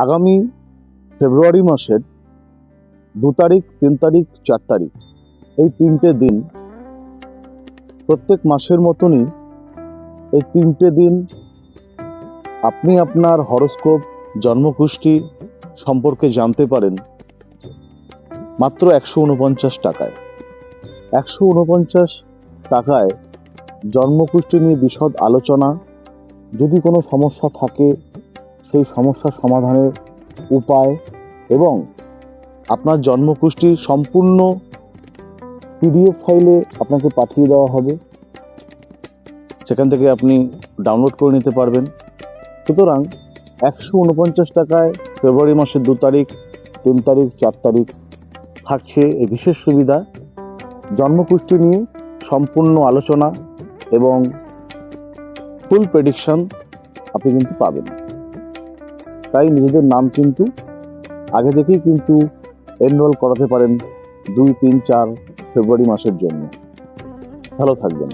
আগামী ফেব্রুয়ারি মাসের 2 তারিখ, 3 তারিখ, 4 তারিখ এই 3টে দিন প্রত্যেক মাসের মতনই এই 3টে দিন আপনি আপনার হরোস্কোপ জন্মকুষ্টি সম্পর্কে জানতে পারেন মাত্র 149 টাকায়। 149 টাকায় জন্মকুষ্টি নিয়ে বিশদ আলোচনা, যদি কোনো সমস্যা থাকে সেই সমস্যা সমাধানের উপায় এবং আপনার জন্মকুষ্টির সম্পূর্ণ পিডিএফ ফাইলে আপনাকে পাঠিয়ে দেওয়া হবে, সেখান থেকে আপনি ডাউনলোড করে নিতে পারবেন। সুতরাং 149 টাকায় ফেব্রুয়ারি মাসের 2 তারিখ, 3 তারিখ, 4 তারিখ থাকছে এই বিশেষ সুবিধা। জন্মকুষ্টি নিয়ে সম্পূর্ণ আলোচনা এবং ফুল প্রেডিকশন আপনি কিন্তু পাবেন। তাই নিজেদের নাম কিন্তু আগে থেকেই কিন্তু এনরোল করাতে পারেন 2, 3, 4 ফেব্রুয়ারি মাসের জন্য। ভালো থাকবেন।